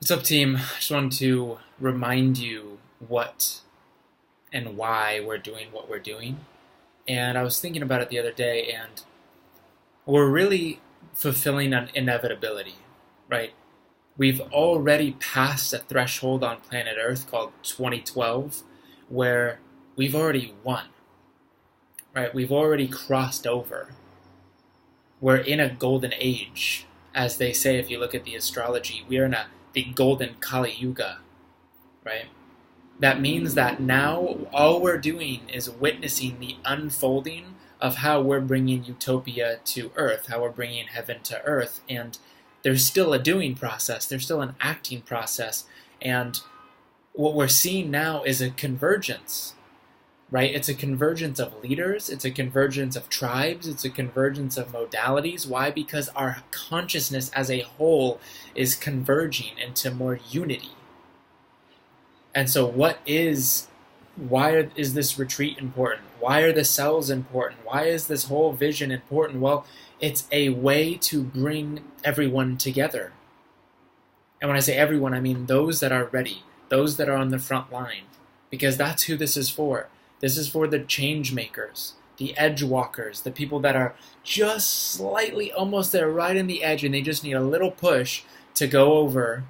What's up, team? I just wanted to remind you what and why we're doing what we're doing. And I was thinking about it the other day, and we're really fulfilling an inevitability, right? We've already passed a threshold on planet Earth called 2012 where we've already won, right? We've already crossed over. We're in a golden age, as they say if you look at the astrology. We are in the golden Kali Yuga, right? That means that now all we're doing is witnessing the unfolding of how we're bringing utopia to Earth, how we're bringing heaven to Earth. And there's still a doing process, there's still an acting process. And what we're seeing now is a convergence, right? It's a convergence of leaders, it's a convergence of tribes, it's a convergence of modalities. Why? Because our consciousness as a whole is converging into more unity. And so why is this retreat important? Why are the cells important? Why is this whole vision important? Well, it's a way to bring everyone together. And when I say everyone, I mean those that are ready, those that are on the front line, because that's who this is for. This is for the change makers, the edge walkers, the people that are just slightly almost there, right in the edge, and they just need a little push to go over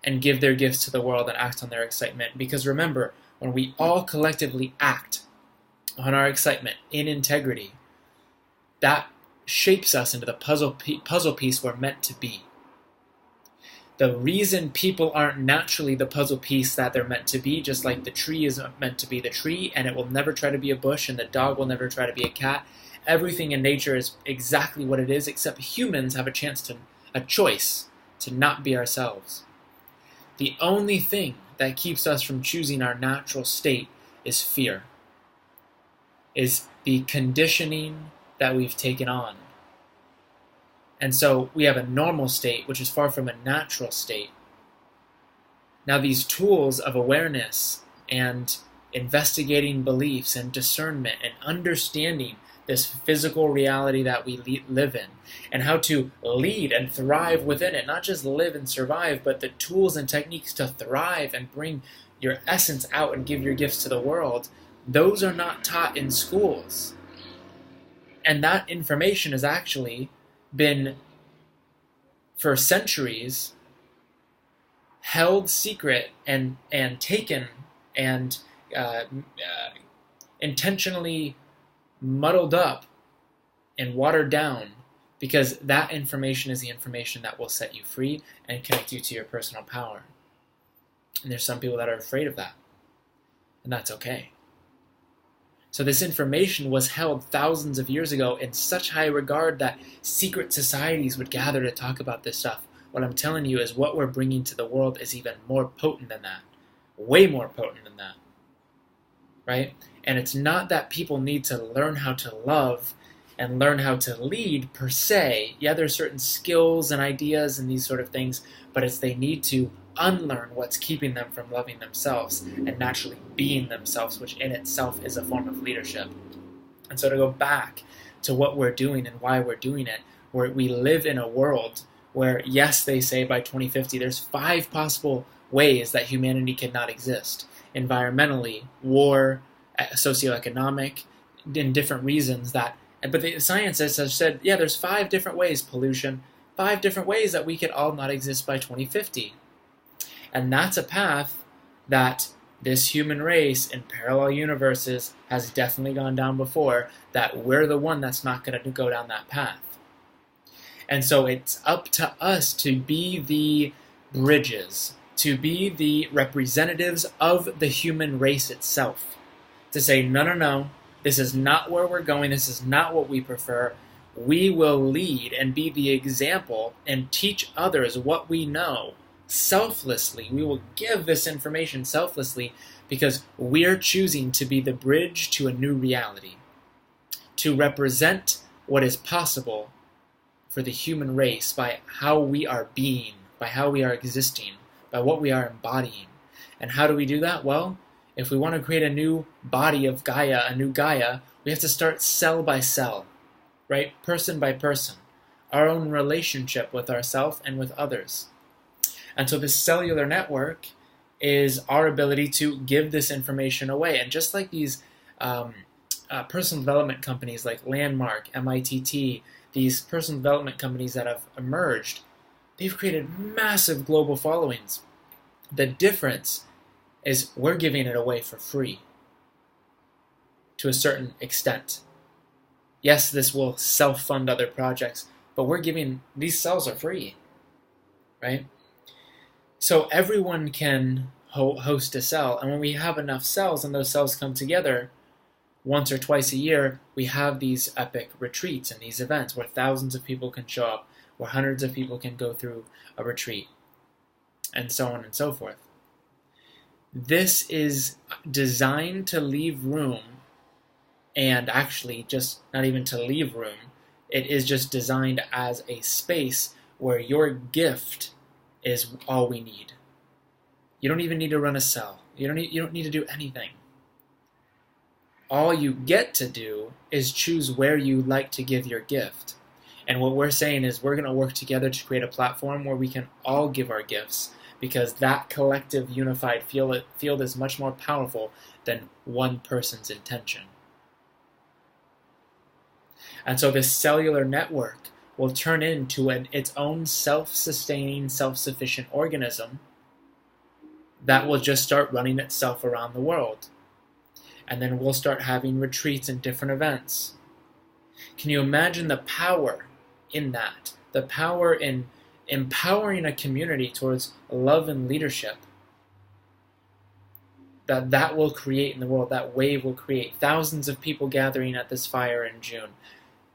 and give their gifts to the world and act on their excitement. Because remember, when we all collectively act on our excitement in integrity, that shapes us into the puzzle piece we're meant to be. The reason people aren't naturally the puzzle piece that they're meant to be, just like the tree is meant to be the tree, and it will never try to be a bush, and the dog will never try to be a cat. Everything in nature is exactly what it is, except humans have a choice to not be ourselves. The only thing that keeps us from choosing our natural state is fear, is the conditioning that we've taken on. And so we have a normal state, which is far from a natural state. Now these tools of awareness and investigating beliefs and discernment and understanding this physical reality that we live in, and how to lead and thrive within it, not just live and survive, but the tools and techniques to thrive and bring your essence out and give your gifts to the world, those are not taught in schools. And that information has actually been, for centuries, held secret and taken and intentionally muddled up and watered down, because that information is the information that will set you free and connect you to your personal power. And there's some people that are afraid of that, and that's okay. So this information was held thousands of years ago in such high regard that secret societies would gather to talk about this stuff. What I'm telling you is what we're bringing to the world is even more potent than that, way more potent than that, right? And it's not that people need to learn how to love and learn how to lead per se. Yeah, there's certain skills and ideas and these sort of things, but it's they need to unlearn what's keeping them from loving themselves and naturally being themselves, which in itself is a form of leadership. And so to go back to what we're doing and why we're doing it, where we live in a world where, yes, they say by 2050 there's 5 possible ways that humanity cannot exist. Environmentally, war, socioeconomic, in different reasons but the scientists have said, yeah, there's 5 different ways, pollution, 5 different ways that we could all not exist by 2050. And that's a path that this human race in parallel universes has definitely gone down before, that we're the one that's not going to go down that path. And so it's up to us to be the bridges, to be the representatives of the human race itself. To say, no, this is not where we're going, this is not what we prefer. We will lead and be the example and teach others what we know selflessly. We will give this information selflessly because we're choosing to be the bridge to a new reality, to represent what is possible for the human race by how we are being, by how we are existing, by what we are embodying. And how do we do that? Well, if we want to create a new body of Gaia, a new Gaia, we have to start cell by cell, right? Person by person, our own relationship with ourselves and with others. And so this cellular network is our ability to give this information away. And just like these personal development companies like Landmark, MITT, these personal development companies that have emerged, they've created massive global followings. The difference is we're giving it away for free to a certain extent. Yes, this will self-fund other projects, but these cells are free, right? So everyone can host a cell, and when we have enough cells and those cells come together once or twice a year, we have these epic retreats and these events where thousands of people can show up, where hundreds of people can go through a retreat, and so on and so forth. This is designed to leave room, and actually just not even to leave room, it is just designed as a space where your gift is all we need. You don't even need to run a cell. You don't need to do anything. All you get to do is choose where you like to give your gift. And what we're saying is we're going to work together to create a platform where we can all give our gifts, because that collective unified field is much more powerful than one person's intention. And so this cellular network will turn into its own self-sustaining, self-sufficient organism that will just start running itself around the world. And then we'll start having retreats and different events. Can you imagine the power in that? The power in empowering a community towards love and leadership that will create in the world. That wave will create thousands of people gathering at this fire in June,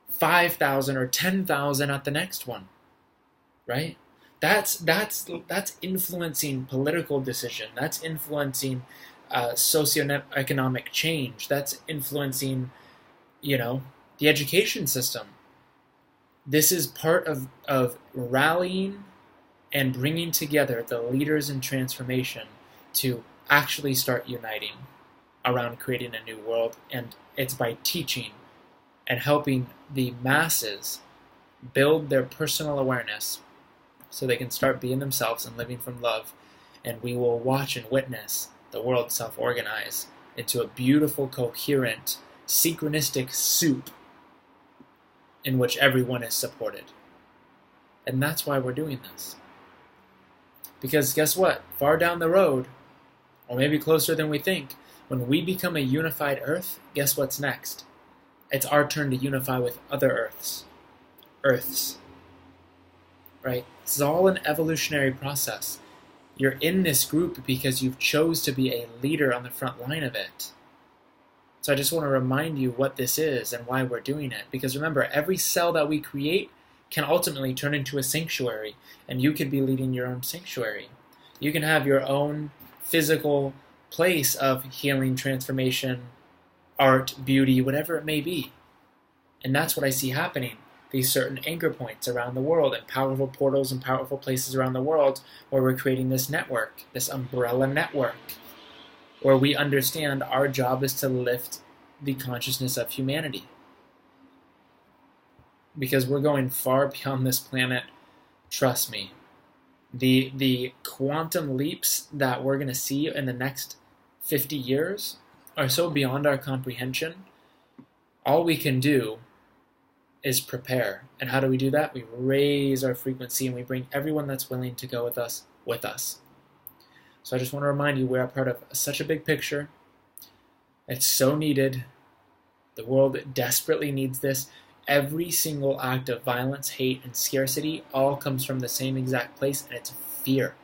5,000 or 10,000 at the next one, right? That's influencing political decision. That's influencing socioeconomic change. That's influencing, the education system. This is part of rallying and bringing together the leaders in transformation to actually start uniting around creating a new world. And it's by teaching and helping the masses build their personal awareness so they can start being themselves and living from love. And we will watch and witness the world self-organize into a beautiful, coherent, synchronistic soup in which everyone is supported. And that's why we're doing this. Because guess what? Far down the road, or maybe closer than we think, when we become a unified Earth, guess what's next? It's our turn to unify with other Earths. Right? This is all an evolutionary process. You're in this group because you've chose to be a leader on the front line of it. So I just want to remind you what this is and why we're doing it. Because remember, every cell that we create can ultimately turn into a sanctuary, and you could be leading your own sanctuary. You can have your own physical place of healing, transformation, art, beauty, whatever it may be. And that's what I see happening. These certain anchor points around the world and powerful portals and powerful places around the world where we're creating this network, this umbrella network, where we understand our job is to lift the consciousness of humanity. Because we're going far beyond this planet, trust me. The quantum leaps that we're going to see in the next 50 years are so beyond our comprehension. All we can do is prepare. And how do we do that? We raise our frequency and we bring everyone that's willing to go with us. So I just want to remind you, we're a part of such a big picture. It's so needed. The world desperately needs this. Every single act of violence, hate, and scarcity all comes from the same exact place, and it's fear.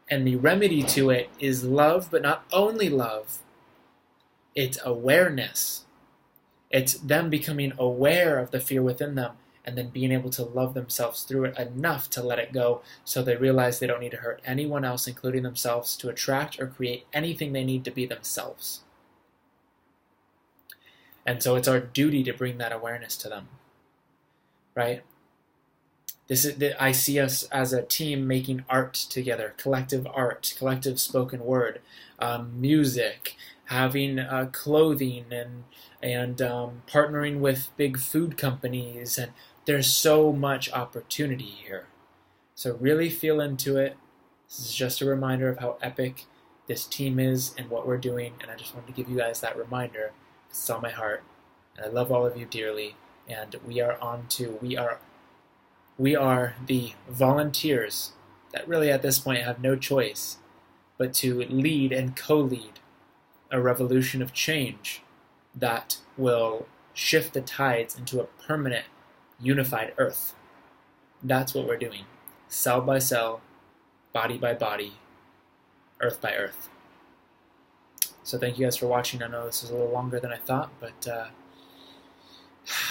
And the remedy to it is love, but not only love. It's awareness. It's them becoming aware of the fear within them and then being able to love themselves through it enough to let it go so they realize they don't need to hurt anyone else, including themselves, to attract or create anything they need to be themselves. And so it's our duty to bring that awareness to them, right? I see us as a team making art together, collective art, collective spoken word, music, having clothing, and partnering with big food companies, and there's so much opportunity here. So really feel into it. This is just a reminder of how epic this team is and what we're doing, and I just wanted to give you guys that reminder. It's on my heart, and I love all of you dearly. And we are the volunteers that really at this point have no choice but to lead and co-lead a revolution of change that will shift the tides into a permanent, unified Earth. That's what we're doing. Cell by cell, body by body, Earth by Earth. So thank you guys for watching. I know this is a little longer than I thought, but I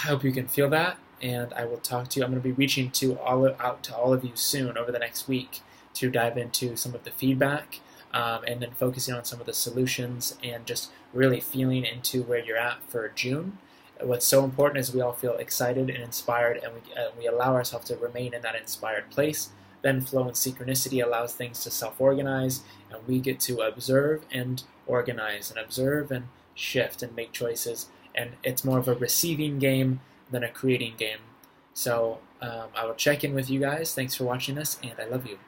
hope you can feel that. And I will talk to you. I'm going to be reaching out to all of you soon over the next week to dive into some of the feedback and then focusing on some of the solutions and just really feeling into where you're at for June. What's so important is we all feel excited and inspired, and we allow ourselves to remain in that inspired place. Then flow and synchronicity allows things to self-organize, and we get to observe and organize, and observe and shift and make choices. And it's more of a receiving game than a creating game. So I will check in with you guys. Thanks for watching this, and I love you.